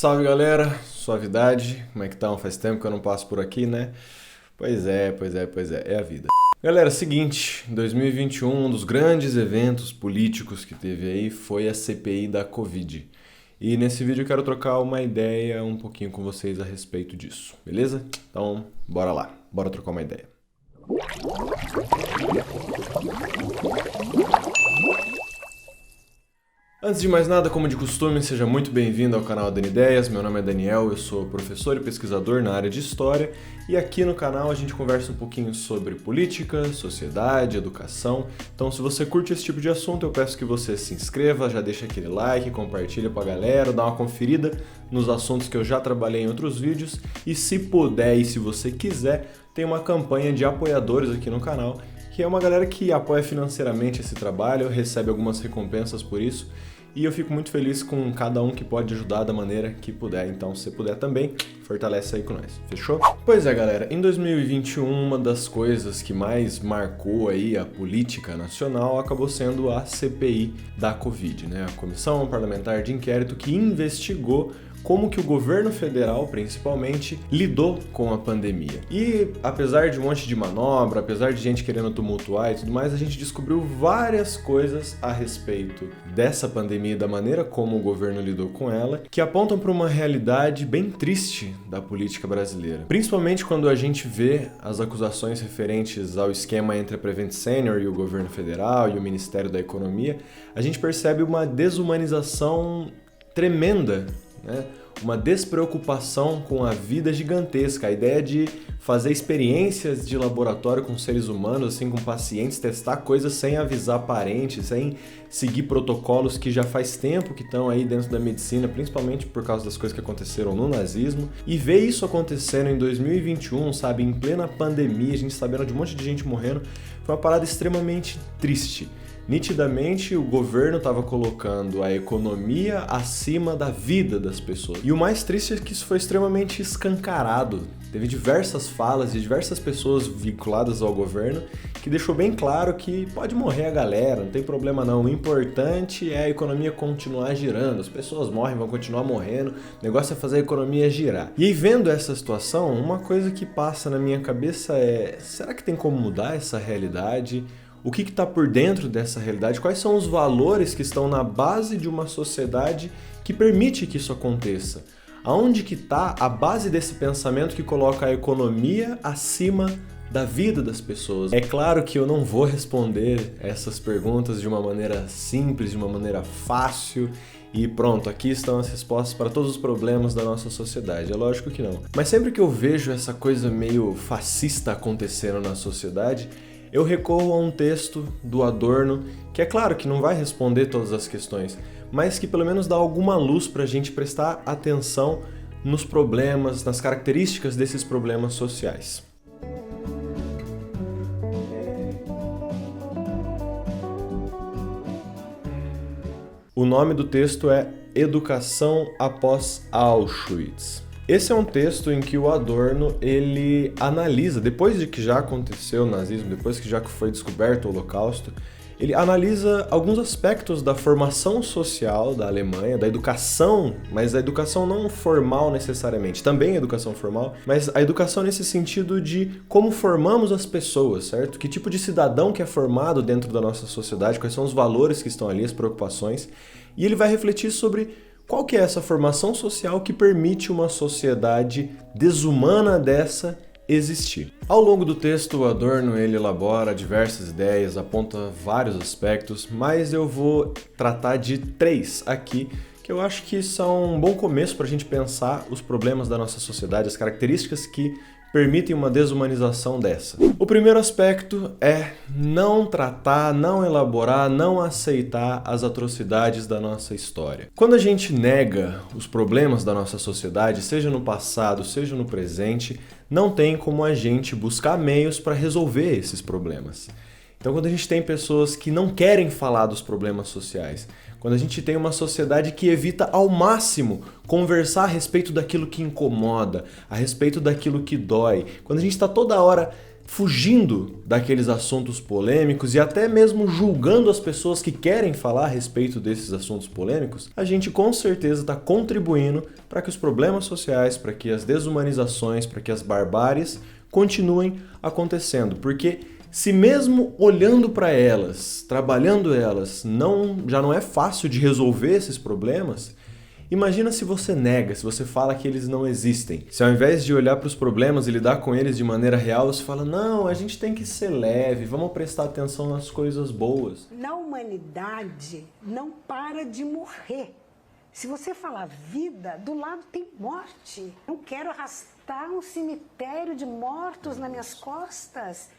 Salve galera, suavidade, como é que tá? Faz tempo que eu não passo por aqui, né? Pois é, é a vida. Galera, seguinte, em 2021 um dos grandes eventos políticos que teve aí foi a CPI da Covid. E nesse vídeo eu quero trocar uma ideia um pouquinho com vocês a respeito disso, beleza? Então, bora lá, bora trocar uma ideia. Antes de mais nada, como de costume, seja muito bem-vindo ao canal Dani Ideias. Meu nome é Daniel, eu sou professor e pesquisador na área de História e aqui no canal a gente conversa um pouquinho sobre política, sociedade, educação. Então, se você curte esse tipo de assunto, eu peço que você se inscreva, já deixa aquele like, compartilha pra galera, dá uma conferida nos assuntos que eu já trabalhei em outros vídeos e se puder e se você quiser, tem uma campanha de apoiadores aqui no canal, que é uma galera que apoia financeiramente esse trabalho, recebe algumas recompensas por isso. E eu fico muito feliz com cada um que pode ajudar da maneira que puder. Então, se puder também, fortalece aí com nós. Fechou? Pois é, galera. Em 2021, uma das coisas que mais marcou aí a política nacional acabou sendo a CPI da Covid, né? A Comissão Parlamentar de Inquérito que investigou como que o governo federal, principalmente, lidou com a pandemia. E apesar de um monte de manobra, apesar de gente querendo tumultuar e tudo mais, a gente descobriu várias coisas a respeito dessa pandemia e da maneira como o governo lidou com ela, que apontam para uma realidade bem triste da política brasileira. Principalmente quando a gente vê as acusações referentes ao esquema entre a Prevent Senior e o governo federal e o Ministério da Economia, a gente percebe uma desumanização tremenda, né? Uma despreocupação com a vida gigantesca, a ideia de fazer experiências de laboratório com seres humanos, assim, com pacientes, testar coisas sem avisar parentes, sem seguir protocolos que já faz tempo que estão aí dentro da medicina, principalmente por causa das coisas que aconteceram no nazismo, e ver isso acontecendo em 2021, sabe, em plena pandemia, a gente sabendo de um monte de gente morrendo, foi uma parada extremamente triste. Nitidamente, o governo estava colocando a economia acima da vida das pessoas. E o mais triste é que isso foi extremamente escancarado. Teve diversas falas de diversas pessoas vinculadas ao governo que deixou bem claro que pode morrer a galera, não tem problema não. O importante é a economia continuar girando. As pessoas morrem, vão continuar morrendo. O negócio é fazer a economia girar. E aí, vendo essa situação, uma coisa que passa na minha cabeça é: será que tem como mudar essa realidade? O que está por dentro dessa realidade? Quais são os valores que estão na base de uma sociedade que permite que isso aconteça? Aonde que está a base desse pensamento que coloca a economia acima da vida das pessoas? É claro que eu não vou responder essas perguntas de uma maneira simples, de uma maneira fácil e pronto, aqui estão as respostas para todos os problemas da nossa sociedade. É lógico que não. Mas sempre que eu vejo essa coisa meio fascista acontecendo na sociedade, eu recorro a um texto do Adorno, que é claro que não vai responder todas as questões, mas que pelo menos dá alguma luz para a gente prestar atenção nos problemas, nas características desses problemas sociais. O nome do texto é Educação após Auschwitz. Esse é um texto em que o Adorno, ele analisa, depois de que já aconteceu o nazismo, depois que já foi descoberto o Holocausto, ele analisa alguns aspectos da formação social da Alemanha, da educação, mas a educação não formal necessariamente, também a educação formal, mas a educação nesse sentido de como formamos as pessoas, certo? Que tipo de cidadão que é formado dentro da nossa sociedade, quais são os valores que estão ali, as preocupações, e ele vai refletir sobre qual que é essa formação social que permite uma sociedade desumana dessa existir. Ao longo do texto, o Adorno ele elabora diversas ideias, aponta vários aspectos, mas eu vou tratar de 3 aqui, que eu acho que são um bom começo para a gente pensar os problemas da nossa sociedade, as características que permitem uma desumanização dessa. O primeiro aspecto é não tratar, não elaborar, não aceitar as atrocidades da nossa história. Quando a gente nega os problemas da nossa sociedade, seja no passado, seja no presente, não tem como a gente buscar meios para resolver esses problemas. Então, quando a gente tem pessoas que não querem falar dos problemas sociais, quando a gente tem uma sociedade que evita ao máximo conversar a respeito daquilo que incomoda, a respeito daquilo que dói, quando a gente está toda hora fugindo daqueles assuntos polêmicos e até mesmo julgando as pessoas que querem falar a respeito desses assuntos polêmicos, a gente com certeza está contribuindo para que os problemas sociais, para que as desumanizações, para que as barbáries continuem acontecendo. Porque se mesmo olhando para elas, trabalhando elas, já não é fácil de resolver esses problemas, imagina se você nega, se você fala que eles não existem. Se ao invés de olhar para os problemas e lidar com eles de maneira real, você fala, não, a gente tem que ser leve, vamos prestar atenção nas coisas boas. Na humanidade não para de morrer. Se você falar vida, do lado tem morte. Não quero arrastar um cemitério de mortos nas minhas costas.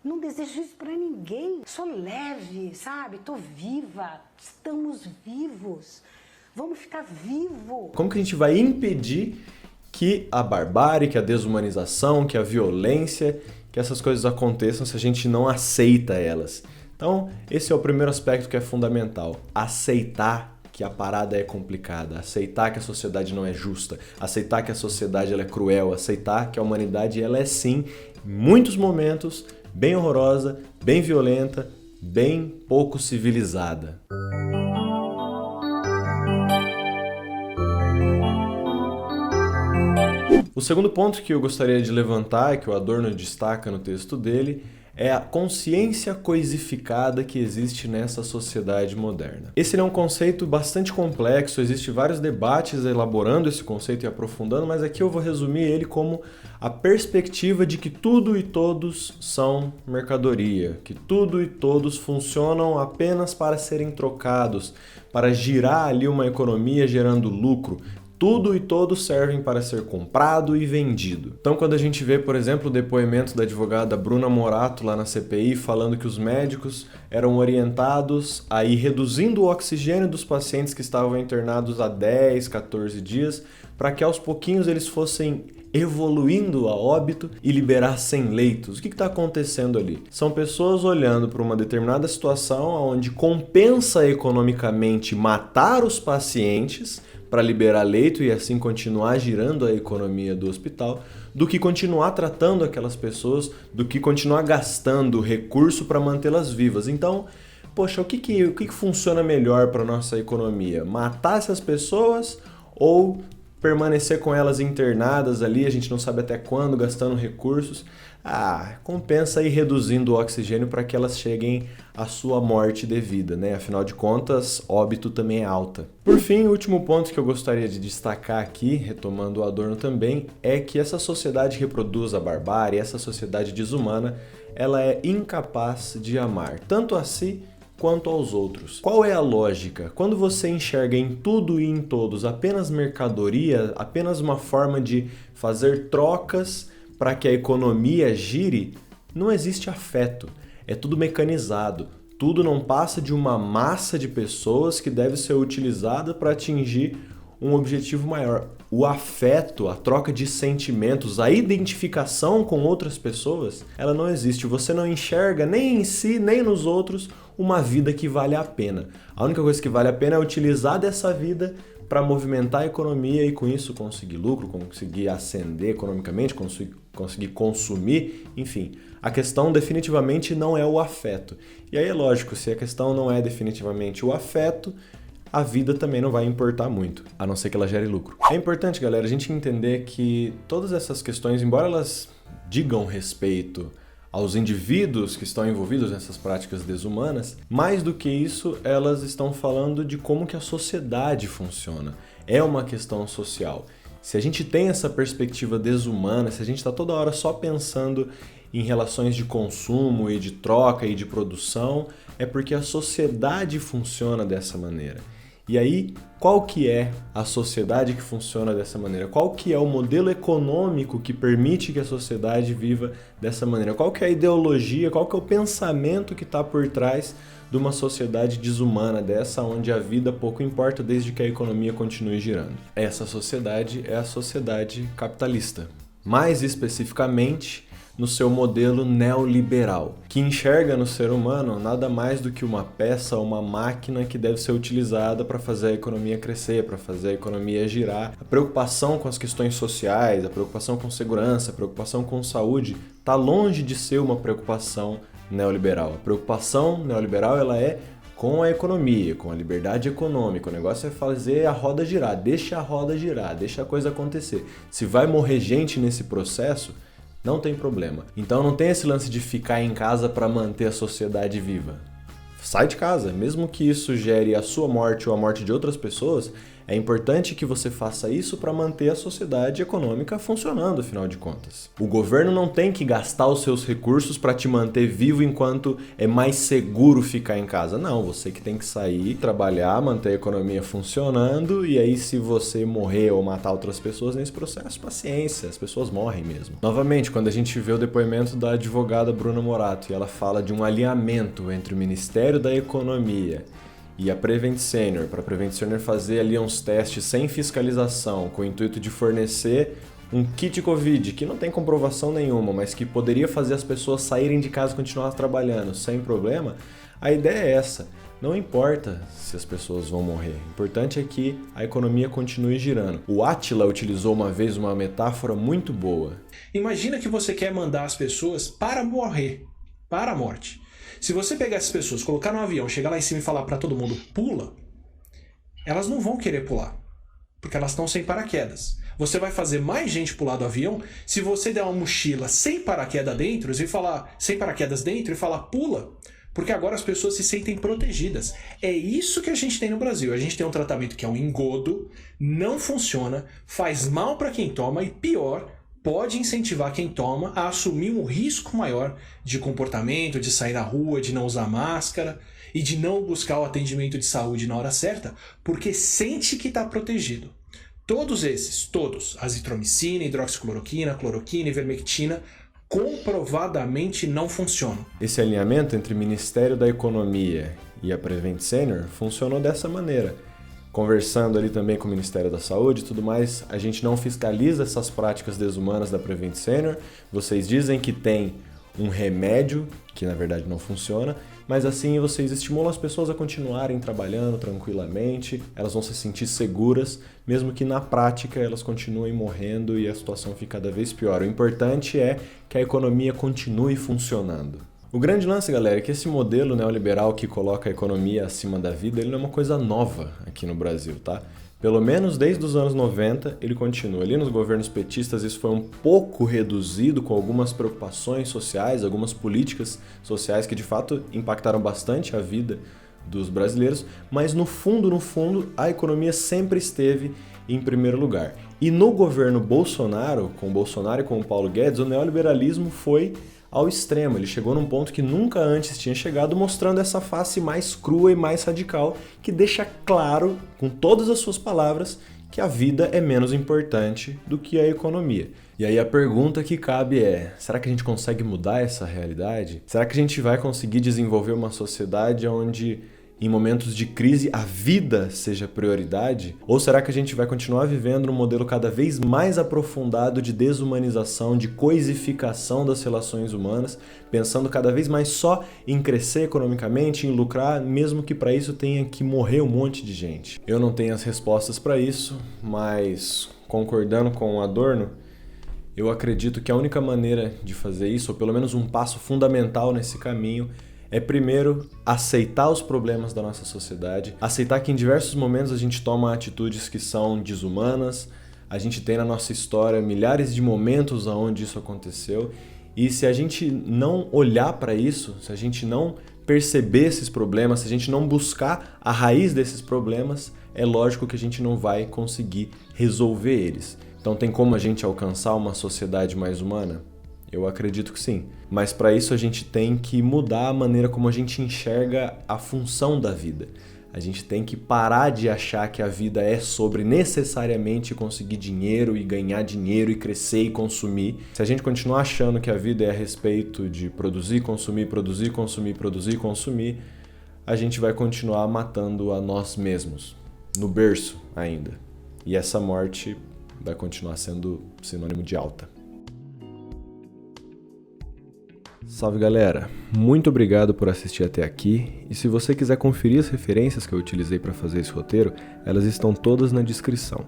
Não desejo isso para ninguém. Sou leve, sabe? Tô viva. Estamos vivos. Vamos ficar vivo. Como que a gente vai impedir que a barbárie, que a desumanização, que a violência, que essas coisas aconteçam se a gente não aceita elas? Então, esse é o primeiro aspecto que é fundamental. Aceitar que a parada é complicada, aceitar que a sociedade não é justa, aceitar que a sociedade ela é cruel, aceitar que a humanidade ela é sim, em muitos momentos, bem horrorosa, bem violenta, bem pouco civilizada. O segundo ponto que eu gostaria de levantar, que o Adorno destaca no texto dele, é a consciência coisificada que existe nessa sociedade moderna. Esse é um conceito bastante complexo, existem vários debates elaborando esse conceito e aprofundando, mas aqui eu vou resumir ele como a perspectiva de que tudo e todos são mercadoria, que tudo e todos funcionam apenas para serem trocados, para girar ali uma economia gerando lucro. Tudo e todos servem para ser comprado e vendido. Então, quando a gente vê, por exemplo, o depoimento da advogada Bruna Morato lá na CPI, falando que os médicos eram orientados a ir reduzindo o oxigênio dos pacientes que estavam internados há 10, 14 dias, para que aos pouquinhos eles fossem evoluindo a óbito e liberassem leitos. O que está acontecendo ali? São pessoas olhando para uma determinada situação onde compensa economicamente matar os pacientes para liberar leito e assim continuar girando a economia do hospital, do que continuar tratando aquelas pessoas, do que continuar gastando recurso para mantê-las vivas. Então, poxa, o que funciona melhor para a nossa economia? Matar essas pessoas ou permanecer com elas internadas ali, a gente não sabe até quando, gastando recursos? Compensa ir reduzindo o oxigênio para que elas cheguem à sua morte devida, né? Afinal de contas, óbito também é alta. Por fim, o último ponto que eu gostaria de destacar aqui, retomando o Adorno também, é que essa sociedade reproduz a barbárie, essa sociedade desumana, ela é incapaz de amar, tanto a si quanto aos outros. Qual é a lógica? Quando você enxerga em tudo e em todos apenas mercadoria, apenas uma forma de fazer trocas para que a economia gire, não existe afeto. É tudo mecanizado. Tudo não passa de uma massa de pessoas que deve ser utilizada para atingir um objetivo maior. O afeto, a troca de sentimentos, a identificação com outras pessoas, ela não existe. Você não enxerga nem em si, nem nos outros uma vida que vale a pena. A única coisa que vale a pena é utilizar dessa vida para movimentar a economia e com isso conseguir lucro, conseguir ascender economicamente, conseguir consumir, enfim. A questão definitivamente não é o afeto. E aí é lógico, se a questão não é definitivamente o afeto, a vida também não vai importar muito, a não ser que ela gere lucro. É importante, galera, a gente entender que todas essas questões, embora elas digam respeito aos indivíduos que estão envolvidos nessas práticas desumanas, mais do que isso, elas estão falando de como que a sociedade funciona. É uma questão social. Se a gente tem essa perspectiva desumana, se a gente está toda hora só pensando em relações de consumo e de troca e de produção, é porque a sociedade funciona dessa maneira. E aí, qual que é a sociedade que funciona dessa maneira? Qual que é o modelo econômico que permite que a sociedade viva dessa maneira? Qual que é a ideologia, qual que é o pensamento que está por trás de uma sociedade desumana dessa, onde a vida pouco importa desde que a economia continue girando? Essa sociedade é a sociedade capitalista. Mais especificamente, no seu modelo neoliberal, que enxerga no ser humano nada mais do que uma peça, uma máquina que deve ser utilizada para fazer a economia crescer, para fazer a economia girar. A preocupação com as questões sociais, a preocupação com segurança, a preocupação com saúde, está longe de ser uma preocupação neoliberal. A preocupação neoliberal ela é com a economia, com a liberdade econômica. O negócio é fazer a roda girar, deixa a roda girar, deixa a coisa acontecer. Se vai morrer gente nesse processo, não tem problema. Então não tem esse lance de ficar em casa para manter a sociedade viva. Sai de casa, mesmo que isso gere a sua morte ou a morte de outras pessoas, é importante que você faça isso para manter a sociedade econômica funcionando, afinal de contas. O governo não tem que gastar os seus recursos para te manter vivo enquanto é mais seguro ficar em casa. Não, você que tem que sair, trabalhar, manter a economia funcionando, e aí se você morrer ou matar outras pessoas nesse processo, paciência, as pessoas morrem mesmo. Novamente, quando a gente vê o depoimento da advogada Bruna Morato e ela fala de um alinhamento entre o Ministério da Economia e a Prevent Senior, para a Prevent Senior fazer ali uns testes sem fiscalização, com o intuito de fornecer um kit Covid, que não tem comprovação nenhuma, mas que poderia fazer as pessoas saírem de casa e continuar trabalhando sem problema, a ideia é essa. Não importa se as pessoas vão morrer, o importante é que a economia continue girando. O Átila utilizou uma vez uma metáfora muito boa. Imagina que você quer mandar as pessoas para morrer, para a morte. Se você pegar essas pessoas, colocar no avião, chegar lá em cima e falar para todo mundo, pula, elas não vão querer pular, porque elas estão sem paraquedas. Você vai fazer mais gente pular do avião se você der uma mochila sem paraquedas dentro e falar pula, porque agora as pessoas se sentem protegidas. É isso que a gente tem no Brasil. A gente tem um tratamento que é um engodo, não funciona, faz mal para quem toma e pior, pode incentivar quem toma a assumir um risco maior de comportamento, de sair na rua, de não usar máscara e de não buscar o atendimento de saúde na hora certa, porque sente que está protegido. Todos, azitromicina, hidroxicloroquina, cloroquina, ivermectina, comprovadamente não funcionam. Esse alinhamento entre o Ministério da Economia e a Prevent Senior funcionou dessa maneira. Conversando ali também com o Ministério da Saúde e tudo mais, a gente não fiscaliza essas práticas desumanas da Prevent Senior. Vocês dizem que tem um remédio, que na verdade não funciona, mas assim vocês estimulam as pessoas a continuarem trabalhando tranquilamente, elas vão se sentir seguras, mesmo que na prática elas continuem morrendo e a situação fique cada vez pior. O importante é que a economia continue funcionando. O grande lance, galera, é que esse modelo neoliberal que coloca a economia acima da vida, ele não é uma coisa nova aqui no Brasil, tá? Pelo menos desde os anos 90 ele continua. Ali nos governos petistas isso foi um pouco reduzido com algumas preocupações sociais, algumas políticas sociais que de fato impactaram bastante a vida dos brasileiros, mas no fundo, a economia sempre esteve em primeiro lugar. E no governo Bolsonaro, com o Bolsonaro e com o Paulo Guedes, o neoliberalismo foi ao extremo. Ele chegou num ponto que nunca antes tinha chegado, mostrando essa face mais crua e mais radical, que deixa claro, com todas as suas palavras, que a vida é menos importante do que a economia. E aí a pergunta que cabe é, será que a gente consegue mudar essa realidade? Será que a gente vai conseguir desenvolver uma sociedade onde, em momentos de crise, a vida seja prioridade? Ou será que a gente vai continuar vivendo num modelo cada vez mais aprofundado de desumanização, de coisificação das relações humanas, pensando cada vez mais só em crescer economicamente, em lucrar, mesmo que para isso tenha que morrer um monte de gente? Eu não tenho as respostas para isso, mas concordando com o Adorno, eu acredito que a única maneira de fazer isso, ou pelo menos um passo fundamental nesse caminho, é primeiro aceitar os problemas da nossa sociedade, aceitar que em diversos momentos a gente toma atitudes que são desumanas, a gente tem na nossa história milhares de momentos onde isso aconteceu, e se a gente não olhar para isso, se a gente não perceber esses problemas, se a gente não buscar a raiz desses problemas, é lógico que a gente não vai conseguir resolver eles. Então tem como a gente alcançar uma sociedade mais humana? Eu acredito que sim, mas para isso a gente tem que mudar a maneira como a gente enxerga a função da vida. A gente tem que parar de achar que a vida é sobre necessariamente conseguir dinheiro e ganhar dinheiro e crescer e consumir. Se a gente continuar achando que a vida é a respeito de produzir, consumir, produzir, consumir, produzir, consumir, a gente vai continuar matando a nós mesmos, no berço ainda. E essa morte vai continuar sendo sinônimo de alta. Salve galera, muito obrigado por assistir até aqui e se você quiser conferir as referências que eu utilizei para fazer esse roteiro, elas estão todas na descrição.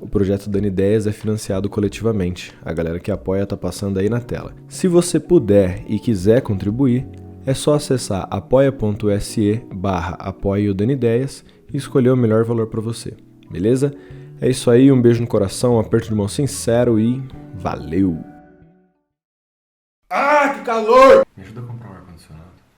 O projeto Dando Ideias é financiado coletivamente, a galera que apoia tá passando aí na tela. Se você puder e quiser contribuir, é só acessar apoia.se/apoio-Dando-Ideias e escolher o melhor valor para você, beleza? É isso aí, um beijo no coração, um aperto de mão sincero e valeu! Ah, que calor! Me ajuda